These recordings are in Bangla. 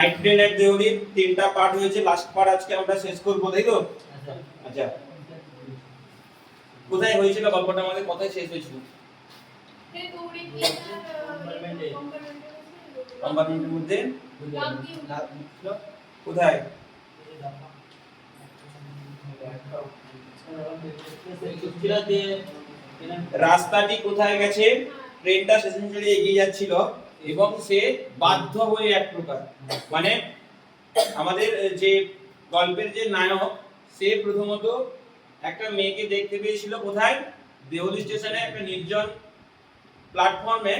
হাইড্রেনের থিওরির তিনটা পার্ট হয়েছে, লাস্ট পার্ট আজকে আমরা শেষ করব, তাই তো? আচ্ছা, কোথায় হয়েছিল গল্পটা, আমাদের কোথায় শেষ হয়েছিল? কম্পার্টমেন্টের মধ্যে কোথায়? রাস্তাটি কোথায় গেছে? ট্রেনটা স্টেশন ছেড়ে এগিয়ে যাচ্ছিল এবং সে বাধ্য হয়ে এক প্রকার, মানে আমাদের যে গল্পের যে নায়ক, সে প্রথমত একটা মেয়েকে দেখতে পেয়েছিল কোথায়? দেওলি স্টেশনে একটা নির্জন প্ল্যাটফর্মে,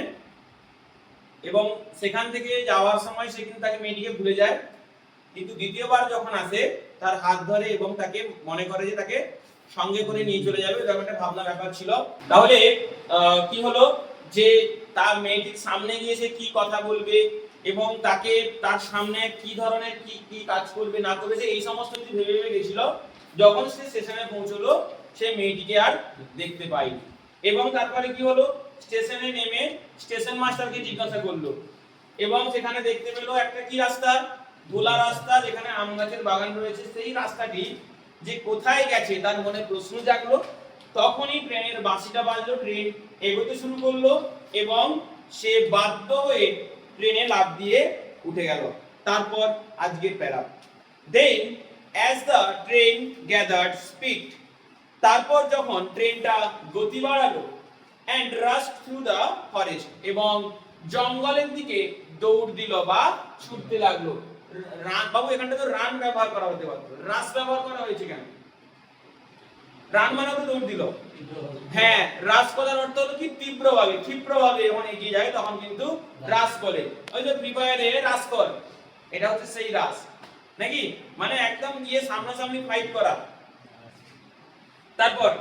এবং সেখান থেকে যাওয়ার সময় সে কিন্তু তাকে মেয়েটিকে ভুলে যায়, কিন্তু দ্বিতীয়বার যখন আসে তার হাত ধরে এবং তাকে মনে করে যে তাকে সঙ্গে করে নিয়ে চলে যাবে, এরকম একটা ভাবনা ব্যাপার ছিল। তাহলে কি হলো যে তার মেয়েটির সামনে গিয়ে সে কি কথা বলবে এবং তাকে তার সামনে কি ধরনের কি কি কাজ করবে না করবে, সে এই সমস্ত কিছু ভেবে ভেবে গেছিল। যখন সে স্টেশনে পৌঁছলো সে মেয়েটিকে আর দেখতে পায়নি, এবং তারপরে কি হলো, স্টেশনে নেমে স্টেশন মাস্টারকে জিজ্ঞাসা করলো এবং সেখানে দেখতে পেলো একটা কি রাস্তা, ধোলা রাস্তা, যেখানে আম গাছের বাগান রয়েছে। সেই রাস্তাটি যে কোথায় গেছে তার মনে প্রশ্ন জাগলো। তখনই ট্রেনের বাঁশিটা বাজলো, ট্রেন এগোতে শুরু করলো এবং সে বাধ্য হয়ে ট্রেনে লাফ দিয়ে উঠে গেল। তারপর আজকের para. Then as the train gathered speed, তারপর যখন ট্রেনটা গতি বাড়ালো, and rushed through the forest, এবং জঙ্গলের দিকে দৌড় দিল বা ছুটতে লাগলো। বাবু এখানটা তো রান ব্যবহার করা হতে পারতো, রাস ব্যবহার করা হয়েছে কেন? রান মানে তো দৌড় দিল। হ্যাঁ, রাস করার অর্থ হলো কি তীব্রভাবে, ক্ষিপ্রভাবে যখন এগিয়ে যায় তখন কিন্তু রাস বলে। ওই যে ফ্রি ফায়ারে রাস কর, এটা হচ্ছে সেই রাস নাকি, মানে একদম গিয়ে সামনাসামনি ফাইট করা। তারপর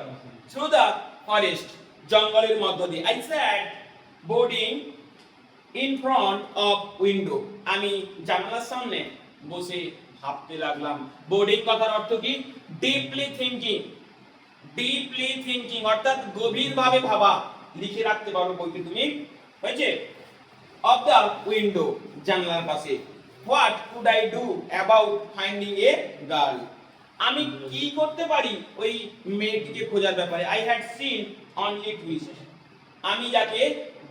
থ্রু দা ফরেস্ট, জঙ্গলের মধ্য দিয়ে। I sat boarding in front of window, আমি জানালার সামনে বসে ভাবতে লাগলাম। বোর্ডিং কথার অর্থ কি? ডিপলি থিংকিং, ডিপলি থিংকিং অর্থাৎ গভীরভাবে ভাবা। লিখে রাখতে পারো বইতে তুমি, হয়েছে? অফ দা উইন্ডো, জানলার পাশে। What could I do about finding a girl, আমি কি করতে পারি ওই মেয়েটিকে খোঁজার ব্যাপারে। I had seen only twist, আমি যাকে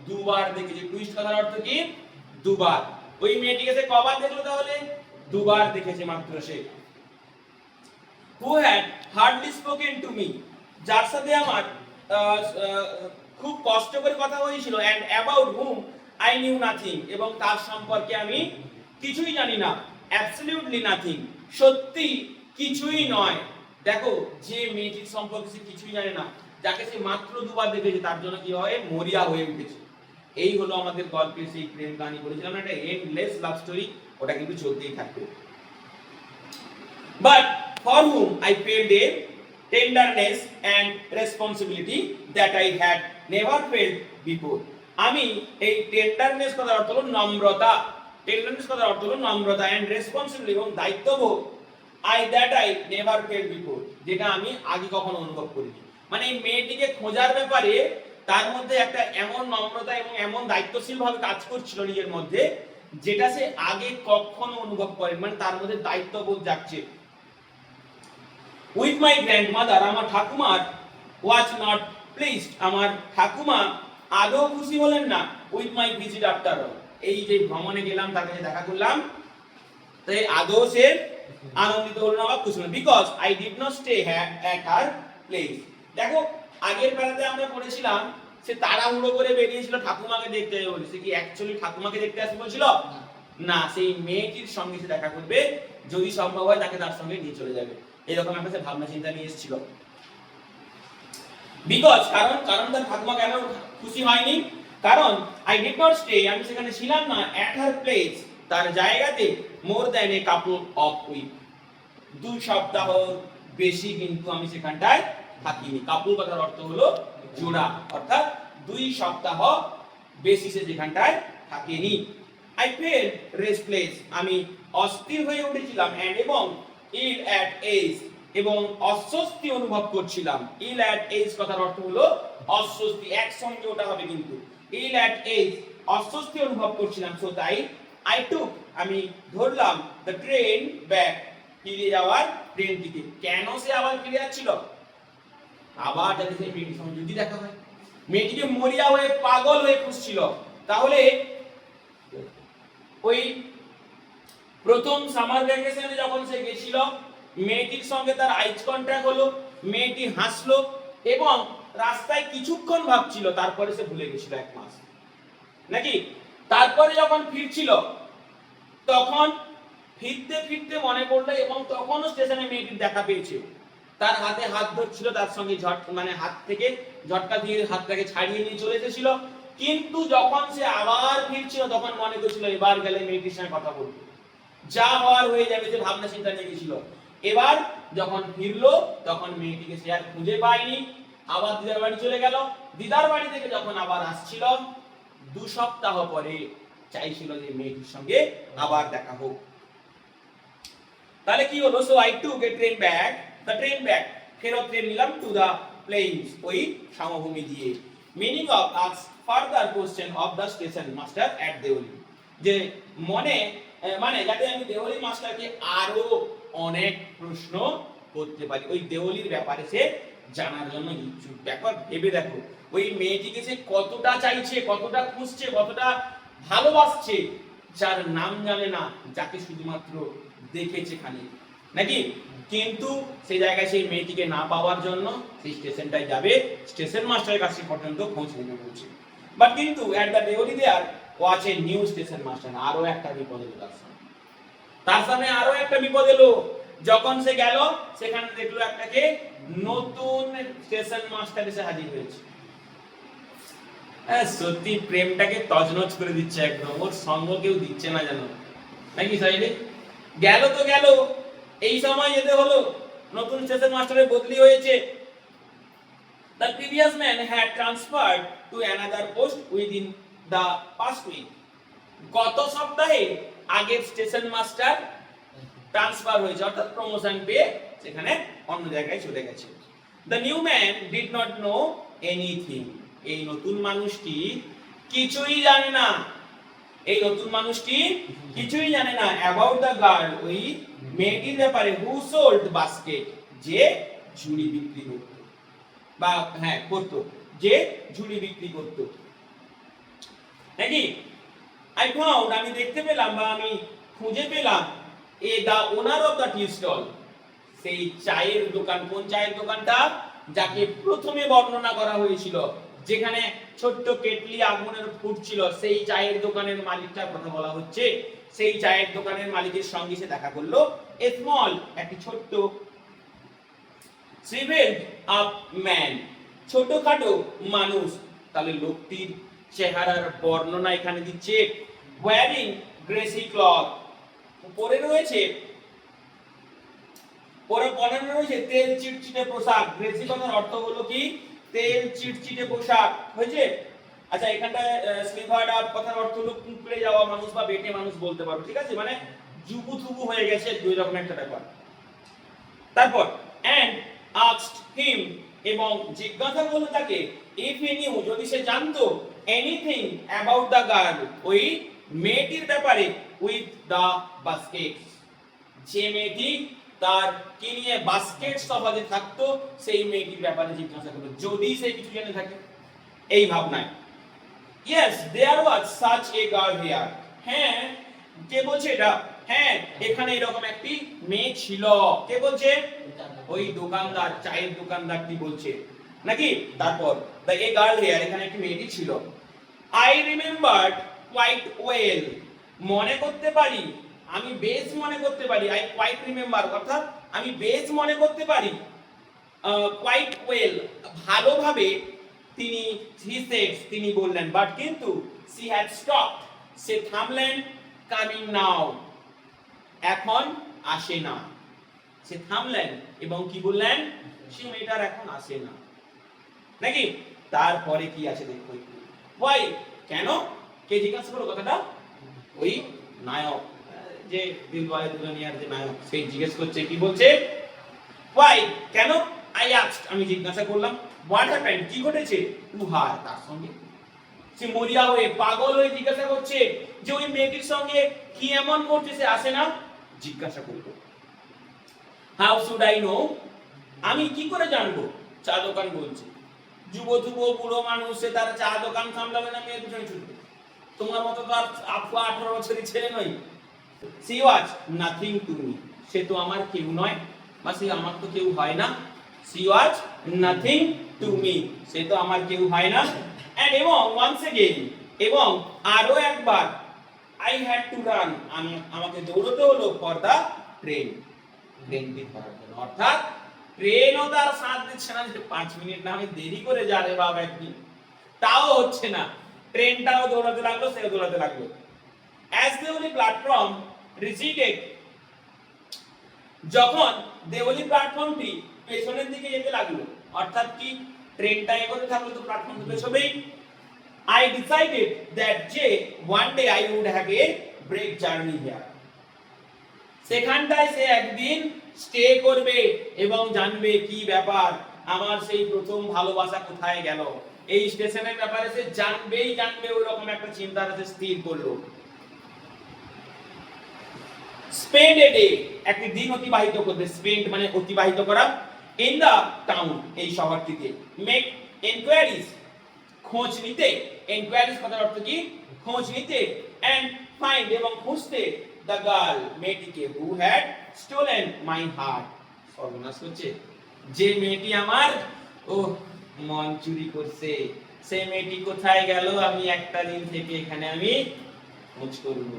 দুবার দেখেছি। টুইস্ট কথার অর্থ কি? দুবার। ওই মেয়েটিকে সে কবার দেখলো? তাহলে দুবার দেখেছে মাত্র সে। Who had hardly spoken to me, যার সাথে আমার খুব কষ্ট করে কথা হয়েছিল। And about whom I knew nothing, এবং তার সম্পর্কে আমি কিছুই জানি না। অ্যাবসলিউটলি নাথিং, সত্যি কিছুই নয়। দেখো, যে মেয়েটির সম্পর্কে সে কিছুই জানে না, যাকে সে মাত্র দুবার দেখেছে, তার জন্য কি হয়? মরিয়া হয়ে উঠেছে। এই হলো আমাদের গল্পের সেই প্রেম কাহিনী। বলেছিলাম একটা এন্ডলেস লাভ স্টোরি, ওটা কিন্তু চলতেই থাকবে। But for hmm I felt a tenderness and responsibility that I had never felt before, আমি এই টেন্ডারনেস কথার অর্থ হলো নম্রতা, টেন্ডারনেস কথার অর্থ হলো নম্রতা, অ্যান্ড রেসপন্সিবিলিটি এবং দায়িত্ববোধ, আই নেভার ফেল্ট বিফোর, যেটা আমি আগে কখনো অনুভব করিনি। মানে এই মেয়েটিকে খোঁজার ব্যাপারে তার মধ্যে একটা এমন নম্রতা এবং এমন দায়িত্বশীল ভাবে কাজ করছিল নিজের মধ্যে, যেটা সে আগে কখনো অনুভব করেনি। মানে তার মধ্যে দায়িত্ববোধ জাগছে। উইথ মাই গ্র্যান্ডমাদার, আমার ঠাকুমার, ওয়াজ নট প্লিজড, আমার ঠাকুমা আদৌ খুশি হলেন না। With my visit after all, এই যে ভ্রমণে গেলাম, তার কাছে দেখা করলাম, তাই আদৌ সে আনন্দিত হলো না বা খুশি হলো। Because I did not stay at her place. দেখো, আগের বেলাতে আমরা পড়েছিলাম সে তাড়াহুড়ো করে বেরিয়েছিল ঠাকুমাকে দেখতে যাবে বলে। সে কি অ্যাকচুয়ালি ঠাকুমাকে দেখতে আসবে বলছিল? না, সেই মেয়েটির সঙ্গে সে দেখা করবে, যদি সম্ভব হয় তাকে তার সঙ্গে নিয়ে চলে যাবে, এরকম একটা সে ভাবনা চিন্তা নিয়ে এসেছিল। বিকজ, কারণ তার ঠাকুমা কেন খুশি হয়নি? কারণ আই ডিড নট স্টে, আমি সেখানে ছিলাম না, অ্যাট হার প্লেস, তার জায়গাতে, more than a couple of week, 2 সপ্তাহ বেশি কিন্তু আমি সেখানটায় থাকিনি। কাপল কথার অর্থ হলো জোড়া, অর্থাৎ 2 সপ্তাহ বেশি সে সেখানটায় থাকেনি। আই ফেল্ট রেস্টলেস, আমি অস্থির হয়ে উঠেছিলাম, এন্ড এবং ইল অ্যাট এজ, এবং অস্বস্তি অনুভব করছিলাম। ইল অ্যাট এজ কথার অর্থ হলো অস্বস্তি, একসঙ্গে ওটা হবে কিন্তু। ইল অ্যাট এজ, অস্বস্তি অনুভব করছিলাম। সো তাই আই টুক আমি ধরলাম দ্য ট্রেন ব্যাক ফিরে যাওয়ার ট্রেনটিকে। কেন সে আবার ফিরে যাচ্ছিল? আবার যাতে সেই মেয়েটির সঙ্গে যদি দেখা হয়। মেয়েটিকে মরিয়া হয়ে পাগল হয়ে খুঁজছিল। তাহলে ওই প্রথম সামার ভ্যাকেশনে যখন সে গেছিল, মেয়েটির সঙ্গে তার আইজ কন্ট্যাক্ট হলো, মেয়েটি হাসলো এবং রাস্তায় কিছুক্ষণ ভাবছিল, তারপরে সে ভুলে গেছিল 1 মাস নাকি। তারপরে যখন ফিরছিল তখন ফিরতে ফিরতে মনে পড়লো এবং তখনও স্টেশনে মেয়েটির দেখা পেয়েছে। তার হাতে হাত ধরছিল, তার সঙ্গে হাত থেকে ঝটকা দিয়ে হাতটাকে ছাড়িয়ে নিয়ে চলে এসেছিল। কিন্তু যখন সে আবার ফিরছিল তখন মনে করছিল এবার গেলে মেয়েটির সঙ্গে কথা বলবে, যা হওয়ার হয়ে যাবে, যে ভাবনা চিন্তা নিয়ে গেছিল। এবার যখন ফিরলো তখন মেয়েটিকে সে আর খুঁজে পায়নি, আবার দিদার বাড়ি চলে গেল। দিদার বাড়ি থেকে যখন আবার আসছিল 2 সপ্তাহ পরে চাইছিল যে মেয়েটির সঙ্গে আবার দেখা হোক। তাহলে কি হলো? So I took a train back, the train back, ফেরত ট্রেন নিলাম টু দা প্লেইনস, ওই সমভূমি দিয়ে। Meaning of ask further question of the station master at Deoli, যে মানে যাতে আমি দেওলি মাস্টারকে আরো অনেক প্রশ্ন করতে পারি, ওই দেওলির ব্যাপারে সে জানার জন্য ইচ্ছুক। একবার ভেবে দেখো, ওই মেয়েটিকে সে কতটা চাইছে, কতটা খুঁজছে, কতটা ভালোবাসছে, যার নাম জানে না, যাকে শুধুমাত্র দেখেছে খালি নাকি। কিন্তু সেই জায়গায় সেই মেয়েটিকে না পাওয়ার জন্য সেই স্টেশনটায় যাবে, স্টেশন মাস্টারের কাছে পর্যন্ত পৌঁছে দিতে বলছে। বাট কিন্তু at the Deoli there watch a new station master, আরো একটা বিপদ এলো তার সামনে আরো একটা বিপদ এলো। যখন সে গেল সেখানে দেখলো একটাকে নতুন স্টেশন মাস্টার এসে হাজির হয়েছে। সত্যি প্রেমটাকে তছনছ করে দিচ্ছে একদম, ওর সঙ্গ কেউ দিচ্ছে না জানো নাকি। সাইডে গেল তো গেল, এই সময় যেতে হলো, নতুন স্টেশন মাস্টারের বদলি হয়েছে। The previous man had transferred to another post within the past week. গত সপ্তাহে আগের স্টেশন মাস্টার ট্রান্সফার হয়েছে, অর্থাৎ প্রমোশন পেয়ে সেখানে অন্য জায়গায় চলে গেছে। The new man did not know anything. এই নতুন মানুষটি কিছুই জানে না, এই নতুন মানুষটি কিছুই জানে না about the girl, ওই মেয়েটির ব্যাপারে, who sold basket, যে ঝুড়ি বিক্রি করত, বা করত, যে ঝুড়ি বিক্রি করত নাকি। I found, আমি দেখতে পেলাম বা আমি খুঁজে পেলাম, the owner of the tea stall, সেই চায়ের দোকান। কোন চায়ের দোকানটা? যাকে প্রথমে বর্ণনা করা হয়েছিল, যেখানে ছোট্ট কেটলি আগুনের ফুটছিল, সেই চায়ের দোকানের মালিকটার কথা বলা হচ্ছে। সেই চায়ের দোকানের মালিকের সঙ্গে সে দেখা করলো। এ স্মল, একটি ছোট্ট, shriveled up man, ছোটখাটো মানুষ। তাহলে লোকটির চেহারার বর্ণনা এখানে দিচ্ছে। wearing greasy cloth, পরে রয়েছে তেল চিটচিটে পোশাক। গ্রেসি কথার অর্থ হলো কি? তেল চিটচিটে পোশাক, হয়েছে। আচ্ছা, এখানটায় স্লিভার্ড আপ কথার অর্থ হলো কুঁকড়ে যাওয়া মানুষ বা বেটে মানুষ বলতে পারো, ঠিক আছে, মানে জুবুথুবু হয়ে গেছে, দুই রকম একটা ব্যাপার। তারপর and asked him, এবং জিজ্ঞাসা করলো তাকে, if he knew, যদি সে জানতো, anything about the girl, ওই মেয়েটির ব্যাপারে, with the baskets, যে মেয়েটি তার কি নিয়ে বাস্কেট সবাদে থাকতো, সেই মেয়েটির ব্যাপারে জিজ্ঞাসা করলো, যদি সে কিছু জেনে থাকে এই ভাবনায়। yes there was such a girl here, হ্যাঁ, কে বলছে এটা? হ্যাঁ, এখানে এরকম একটি মেয়ে ছিল। কে বলছে? ওই দোকানদার, চায়ের দোকানদারটি বলছে নাকি। তারপর the a girl here, এখানে একটি মেয়েটি ছিল। I remembered quite well, মনে করতে পারি, আমি বেশ মনে করতে পারি। I quite remember, অর্থাৎ আমি বেশ মনে করতে পারি। quite well, ভালোভাবে। তিনি, he said, তিনি বললেন, বাট কিন্তু she had stopped, say থামলেন, coming now, এখন আসে না। সে থামলেন এবং কি বললেন? সে মেয়েটার এখন আসে না নাকি। তারপরে কি আছে দেখো, why, কেন? কে জিজ্ঞাসা করলো কথাটা? ওই নায়ক, যে দিলওয়ালে দুলহানিয়ার যে নায়ক, সেই জিজ্ঞেস করছে, কি বলছে? why, কেন? I asked, আমি জিজ্ঞাসা করলাম, what happened, কি ঘটেছে? to her, তার সঙ্গে। সে মরিয়া হয়ে পাগল হয়ে জিজ্ঞাসা করছে যে ওই মেয়েটির সঙ্গে কি এমন করছে, সে আসে না? জিজ্ঞাসা করলো, হাউ শুড আই নো, আমি কি করে জানবো? চা দোকান বলছে, বুড়ো মানুষ, সে তার চা দোকান সামলাবে না, মেয়ের পিছনে ছুটবে? তোমার মতো তো আর 18 বছরের ছেলে নই। She was nothing to me, সে তো আমার কেউ নয়, বা সে আমার তো কেউ হয় না। She was nothing to me, সে তো আমার কেউ হয় না। এন্ড এবং ওয়ান্স এগেইন, এবং আরো একবার, আই হ্যাড টু রান, আমাকে দৌড়তে হলো ফর দা ট্রেন, ট্রেনটি ধরার জন্য। অর্থাৎ ট্রেনও তার সাথ দিচ্ছে না, যে 5 মিনিট না আমি দেরি করে যা রে বাবা একদিন, তাও হচ্ছে না। ট্রেনটাও দৌড়াতে লাগলো, সেও দৌড়াতে লাগলো। As Deoli platform receded, যখন দেওলি প্ল্যাটফর্মটি পেছনের দিকে যেতে লাগলো, অর্থাৎ কি ট্রেনটা এগোতে থাকলো তো প্ল্যাটফর্ম তো পেছবেই। I decided that one day I would have a break journey here, সেখানটায় সে একদিন স্টে করবে এবং জানবে কি ব্যাপার, আমার সেই প্রথম ভালোবাসা কোথায় গেল। এই স্টেশনের ব্যাপারে সে জানবে, ওইরকম একটা চিন্তা সে স্থির করলো। স্পেন্ড এ ডে, একটি দিন অতিবাহিত করবে, স্পেন্ড মানে অতিবাহিত করা, ইন দা টাউন, এই শহরটিতে। মেক এনকোয়ারিজ, খোঁজ নিতে, এনকোয়ারিজ কথার অর্থ কি? খোঁজ নিতে। এন্ড ফাইন্ড, এবং খুঁজতে, দ্য গার্ল, মেয়েটিকে, who had stolen my heart, সর্বনাশ হচ্ছে, যে মেয়েটি আমার মন চুরি করছে, সেই মেয়েটি কোথায় গেল, আমি একটা দিন থেকে এখানে আমি খোঁজ করব।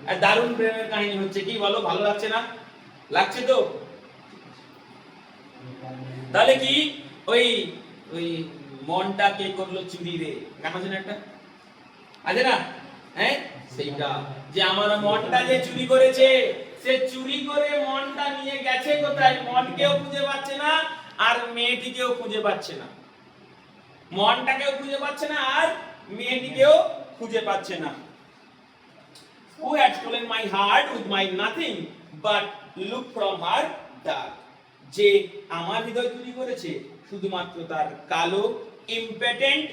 আর দারুণ প্রেমের কাহিনী হচ্ছে, কি বলো, ভালো লাগছে না? লাগছে তো? তাহলে কি ওই ওই মনটা কে করলো চুরি রে, গান আছে না একটা, আছে না? হ্যাঁ, সেইটা, যে আমার মনটা যে চুরি করেছে, সে চুরি করে মনটা নিয়ে গেছে কোথায়? মনকেও খুঁজে পাচ্ছে না, আর মেয়েটিকেও খুঁজে পাচ্ছে না। মনটাকেও খুঁজে পাচ্ছে না, আর মেয়েটিকেও খুঁজে পাচ্ছে না। Who had stolen my heart with my nothing but look from her dark, যে আমার হৃদয় চুরি করেছে শুধুমাত্র তার কালো ইম্পেটেন্ট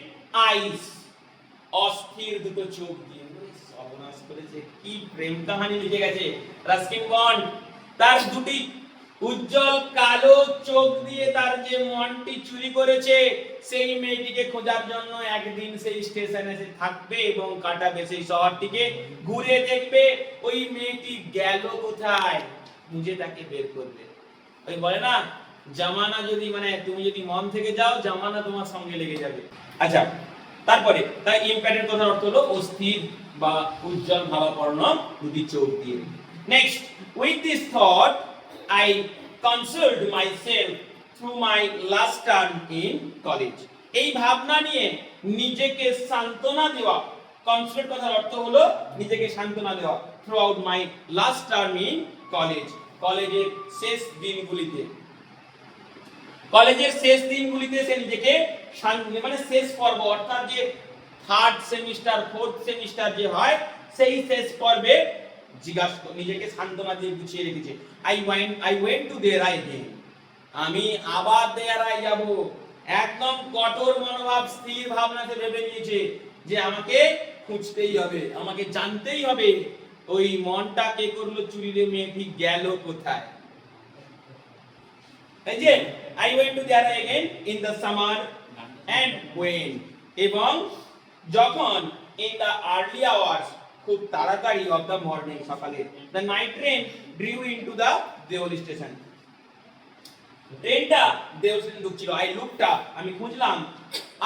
আইস, অস্থির দুটো চোখ দিয়ে। সর্বনাশ করেছে, কি প্রেম কাহিনী লিখে গেছে রাস্কিন বন্ড। তার দুটি উজ্জ্বল কালো চোখ দিয়ে তার যে মনটি চুরি করেছে, সেই মেয়েটিকে খোঁজার জন্য একদিন সেই স্টেশনে এসে থাকবে এবং কাটাবে, সেই শহরটিকে ঘুরে দেখবে, ওই মেয়েটি গেল কোথায়, খুঁজে তাকে বের করবে। ওই বলে না, জামানা যদি, মানে তুমি যদি মন থেকে যাও, জামানা তোমার সঙ্গে লেগে যাবে। আচ্ছা, তারপরে তাই ইম্প্যাক্টের কথার অর্থ হলো অস্থির বা উজ্জ্বল ভাবাপন্ন দুটি চোখ দিয়ে। Next, with this thought I consoled myself through my last term in college, এই ভাবনা নিয়ে নিজেকে সান্ত্বনা দেওয়া, কনসোলেট কথার অর্থ হলো নিজেকে সান্ত্বনা দেওয়া, throughout my last term in college, কলেজের শেষ দিনগুলিতে, কলেজের শেষ দিনগুলিতে সে নিজেকে মানে শেষ পর্ব, অর্থাৎ যে 3rd সেমিস্টার 4th সেমিস্টার যে হয়, সেই শেষ পর্বে নিজেকে সান্ত্বনা দিয়ে গুছিয়ে রেখেছে। I went to there again, আমি আবার দেয়ারায় যাব। একদম কঠোর মনোভাব, স্থির ভাবনাতে ভেবে নিয়েছে যে আমাকে খুঁজতেই হবে, আমাকে জানতেই হবে ওই মনটা কে করলো চুরি রে, মেয়েটি গেল কোথায়। এই যে I went to there again in the summer and when, এবং যখন in the early hours, খুব তাড়াতাড়ি, of the morning, সকালে, the night train drew into the Deoli station, ট্রেনটা দেওলি স্টেশন ঢুকছিল। I looked up, আমি খুঁজলাম,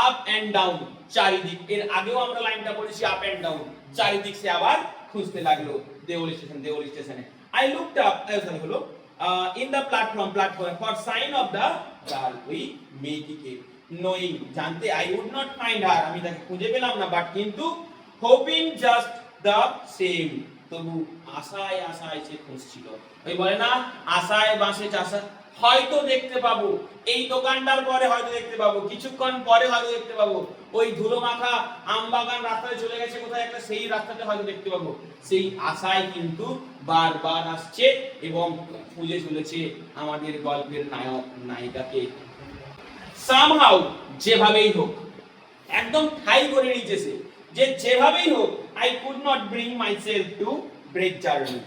up and down, চারিদিক, এর আগেও আমরা লাইনটা পড়েছি, up and down, চারিদিক সে আবার খুঁজতে লাগলো দেওলি স্টেশনে। I looked up, হলো in the platform for sign of the girl, ওই মেয়েটিকে, knowing, জানতে, I would not find her, আমি তাকে খুঁজে পেলাম না, বাট কিন্তু hoping just the same, তবু আশায় সে খুঁজছিল। ওই বলে না, আশায় বাঁশে চাষা, হয়তো দেখতে পাবো, এই দোকানটার পরে হয়তো দেখতে পাবো, কিছুক্ষণ পরে হয়তো দেখতে পাবো, ওই ধুলো মাখা আমবাগান রাস্তায় চলে গেছে কোথায় একটা, সেই রাস্তাতে হয়তো দেখতে পাবো। সেই আশায় কিন্তু বারবার আসছে এবং খুঁজে চলেছে আমাদের গল্পের নায়ক নায়িকাকে। সামহাউ, যেভাবেই হোক, একদম ঠাই করে নিয়েছে সে, যে যেভাবেই হোক I could not bring myself to break journey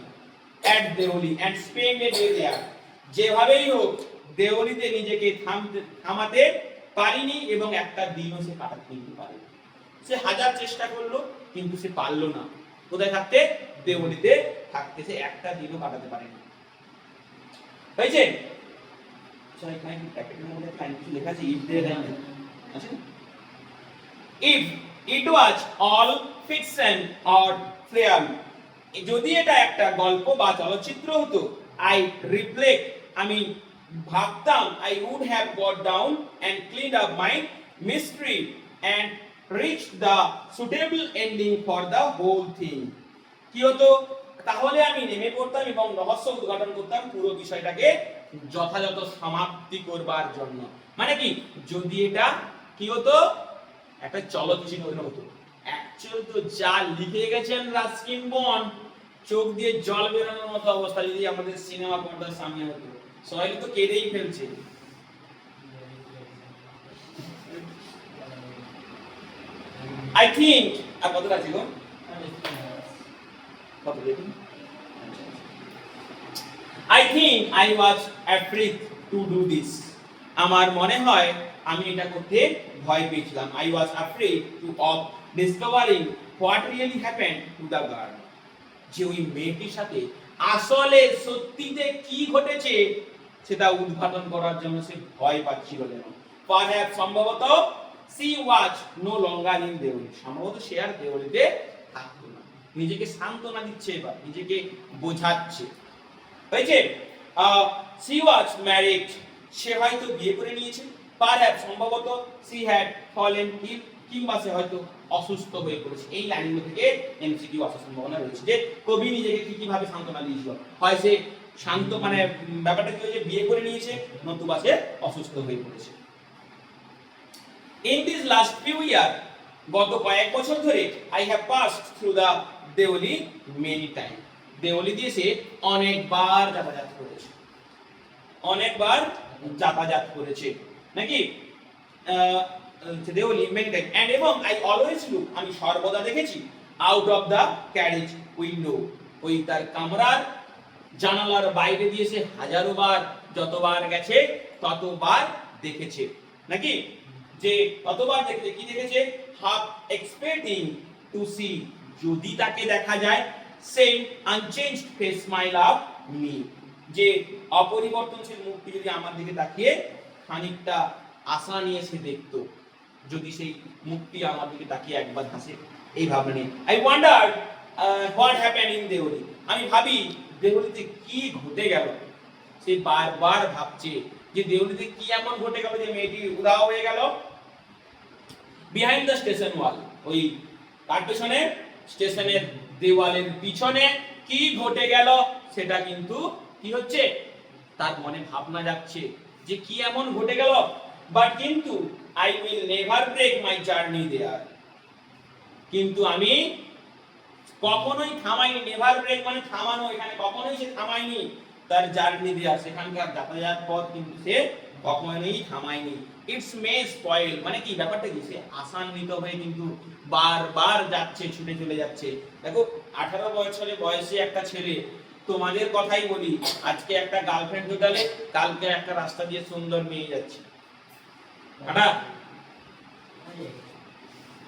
at Deoli and spend a day there. যেভাবেই হোক দেওলিতে নিজেকে থামাতে পারিনি এবং একটা দিনও সে কাটাতে নিতে পারেনি। সে হাজার চেষ্টা করলো কিন্তু সে পারলো না। কোথায় থাকতে? দেওলিতে থাকতে সে একটা দিনও কাটাতে পারেনি। হয়েছে? আচ্ছা এখানে কি প্যাকেটের মধ্যে একটা কিছু লেখা আছে ইফ দিয়ে দেন আছে? If it was all fiction or film, যদি এটা একটা গল্প বা চলচ্চিত্র হতো, I reflect, আমি ভাবতাম, I would have got down and cleaned up my mystery and reached the suitable ending for the whole thing. কি হতো? তাহলে আমি নেমে পড়তাম এবং রহস্য উদ্ঘাটন করতাম পুরো বিষয়টাকে যথাযথ সমাপ্তি করবার জন্য। মানে কি? যদি এটা কি হতো? একটা চলচ্চিত্র হতো। অ্যাকচুয়াল তো যা লিখে গেছেন রাস্কিন বন্ড, চোখ দিয়ে জল বেরোনোর মতো অবস্থা যদি আমাদের সিনেমা পর্দার সামনে হতো, সবাই তো কেঁদেই ফেলছে। I think কতটা ছিল? কত দেখুন? I think I was afraid to do this. আমার মনে হয় আমি এটা করতে ভয় পেয়েছিলাম। I was afraid of discovering what really happened to the girl. যে ওই মেয়েটির সাথে আসলে সত্যিতে কি ঘটেছে সেটা উদ্ঘাটন করার জন্য সে ভয় পাচ্ছিল যেন। Perhaps সম্ভবত she was no longer in Deoli. সম্ভবত সে আর দেওলিতে থাকতো না। নিজেকে সান্ত্বনা দিচ্ছে, এবার নিজেকে বোঝাচ্ছে। হয়েছে? she was married. সে হয়তো বিয়ে করে নিয়েছে। Perhaps সম্ভবত she had fallen ill, কিংবা সে হয়তো অসুস্থ হয়ে পড়েছে। এই লাইনগুলো থেকে এমসিকিউ আসার সম্ভাবনা রয়েছে যে কবি নিজেকে কি ভাবে সান্ত্বনা দিয়েছিল। হয় সে শান্ত মানে ব্যাপারটা কি হয়েছে, বিয়ে করে নিয়েছে, নতুবা সে অসুস্থ হয়ে পড়েছে। In this last few years, গত কয়েক বছর ধরে I have passed through the Deoli many times. Deoli দিয়ে সে অনেকবার যাতায়াত করেছে, অনেকবার যাতায়াত করেছে নাকি? দেওলি মেনি টাইম এন্ড এবং I always look, আমি সর্বদা দেখেছি out of the carriage window, ওই তার কামরার জানালার বাইরে দিয়ে সে হাজারো বার যতবার গেছে ততবার দেখেছে নাকি? যে ততবার দেখেছে, কি দেখেছে? half expecting to see, যদি তাকে দেখা যায়, same unchanged face smile of me, যে অপরিবর্তনশীল মুখটি যদি আমার দিকে তাকিয়ে খানিকটা আশা নিয়ে সে দেখতো, যদি সেই মুখটি আমার দিকে তাকিয়ে একবার হাসে, এই ভাবনা নিয়ে। I wondered what happened in Deoli. আমি ভাবি দেওলিতে কি ঘটে গেল। সে বারবার ভাবছে যে দেওলিতে কি এমন ঘটে গেল যে মেয়েটি উধাও হয়ে গেল। বিহাইন্ড দ্য স্টেশন ওয়াল, ওই তার পেছনে স্টেশনের দেওয়ালের পিছনে কি ঘটে গেল সেটা কিন্তু কি হচ্ছে তার মনে ভাবনা যাচ্ছে যে কি এমন ঘটে গেল। বাট কিন্তু I will never break my journey there. কিন্তু আমি কখনোই থামাইনি। নেভার ব্রেক মানে থামানো, এখানে কখনোই সে থামায়নি তার জার্নি দেয়ার, সেখানকার যাতায়াত পথ কিন্তু সে কখনোই থামায়নি। ইটস মে স্পয়েল, মানে কি ব্যাপারটা কি, সে আশান্বিত হয়ে কিন্তু বারবার যাচ্ছে, ছুটে চলে যাচ্ছে। দেখো 18 বছরের বয়সী একটা ছেলে, তোমাদের কথাই বলি, আজকে একটা গার্লফ্রেন্ড জোটালে কালকে একটা রাস্তা দিয়ে সুন্দর মেয়ে যাচ্ছে,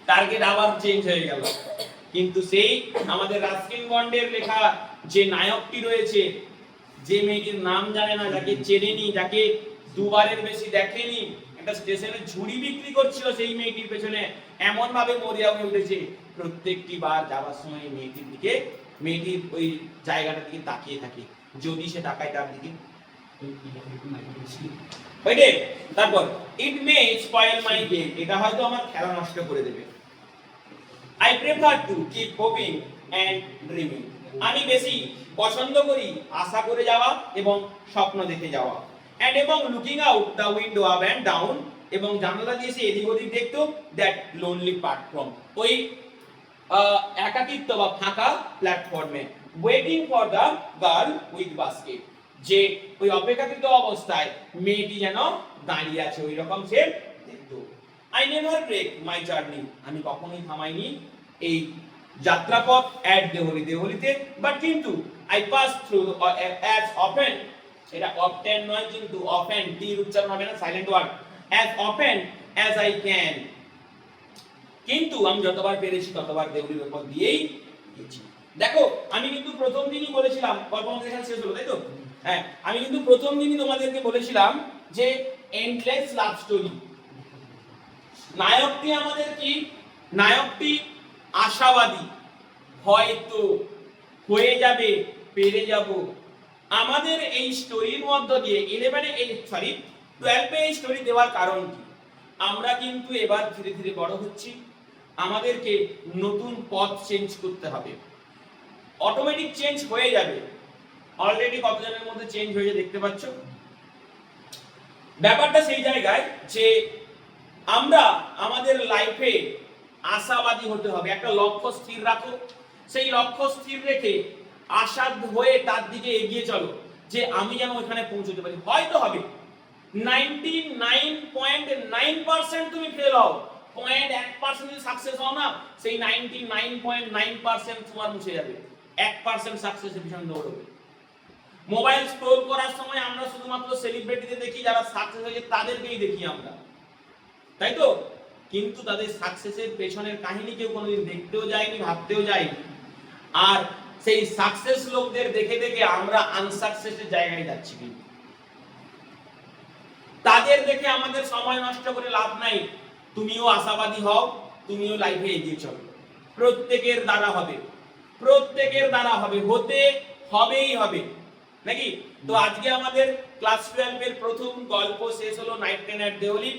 টার্গেট আবার চেঞ্জ হয়ে গেল। কিন্তু সেই আমাদের রাস্কিন বন্ডের লেখা যে নায়কটি রয়েছে, যে মেয়েটির নাম জানে না, যাকে চেনেনি, যাকে দুবারের বেশি দেখেনি, একটা স্টেশনে ঝুড়ি বিক্রি করছিল সেই মেয়েটির পেছনে, এমন ভাবে মরিয়া হয়ে উঠেছে প্রত্যেকটি বার যাওয়ার সময় মেয়েটির দিকে, মেয়েটির ওই জায়গাটার দিকে তাকিয়ে থাকে, যদি সে তাকায় তার দিকে। ওইটে তারপর ইট মে স্পয়েল মাই গেম, এটা হয়তো আমার খেলা নষ্ট করে দেবে। I prefer to keep hoping and dreaming. আমি বেশি পছন্দ করি আশা করে যাওয়া এবং স্বপ্ন দেখে যাওয়া। And এবং looking out the window up and down, এবং জানালা দিয়ে সে এদিক ওদিক দেখতো, that lonely platform, ওই একাকিত্ব বা ফাঁকা প্ল্যাটফর্মে, waiting for the girl with basket, যে ওই অপেক্ষাকৃত অবস্থায় মেয়েটি যেন দাঁড়িয়ে আছে ওই রকম সে দেখতো। I never break my journey, আমি কখনোই থামাইনি এই যাত্রাপথ অ্যাট দেহলি, দেহলিতে, বাট কিন্তু I pass through as often, এটা অফটেন নয় কিন্তু অফেন, টি উচ্চারণ হবে না, silent word, as often as I can, কিন্তু আমি যতবার পেরেছি ততবার দেহলির উপর দিয়েই গেছি। দেখো আমি কিন্তু প্রথম দিনই বলেছিলাম, গল্প আমাদের এখানে শেষ হলো তাই তো, হ্যাঁ আমি কিন্তু প্রথম দিনই তোমাদেরকে বলেছিলাম যে এন্ডলেস লাভ স্টোরি। নায়কটি আমাদের কি, নায়কটি আশাবাদী, হয়তো, হয়ে যাবে, পেরে যাব। আমাদের এই স্টোরির মধ্য দিয়ে 12 এই স্টোরি দেওয়ার কারণ কি, আমরা কিন্তু এবার ধীরে ধীরে বড় হচ্ছি, আমাদেরকে নতুন পথ চেঞ্জ করতে হবে, অটোমেটিক চেঞ্জ হয়ে যাবে, অলরেডি কতজনের মধ্যে চেঞ্জ হয়ে দেখতে পাচ্ছ। ব্যাপারটা সেই জায়গায় যে আমরা আমাদের লাইফে আশাবাদী হতে হবে, একটা লক্ষ্য স্থির রাখো, সেই লক্ষ্য স্থির রেখে আশা হয়ে তার দিকে এগিয়ে চলো, যে আমি যেন ওখানে পৌঁছতে পারি। হয়তো হবে 99.9% তুমি ফেল হও, 0.1% যদি সাকসেস হও না, সেই 99.9% তোমার মুছে যাবে, 1% সাকসেসের পিছনে দৌড়বে। মোবাইল স্ক্রল করার সময় আমরা শুধুমাত্র সেলিব্রিটিদের দেখি, যারা সাকসেস হয়েছে তাদেরকেই দেখি আমরা, তাই তো, কিন্তু তাদের সাকসেসের পেছনের কাহিনী কেউ কোনোদিন দেখতেও যায়নি, ভাবতেও যায়নি। আর সেই সাকসেস লোকদের দেখে দেখে আমরা আনসাকসেসের জায়গায় যাচ্ছি, কিন্তু তাদের দেখে আমাদের সময় নষ্ট করে লাভ নাই। তুমিও আশাবাদী হও, তুমিও লাইফে এগিয়ে চলো, প্রত্যেকের দ্বারা হবে, প্রত্যেকের দ্বারা হবে, হতে হবেই হবে নাকি। তো আজকে আমাদের ক্লাস 12 এর প্রথম গল্প শেষ হলো, নাইট ট্রেন অ্যাট দেহলি।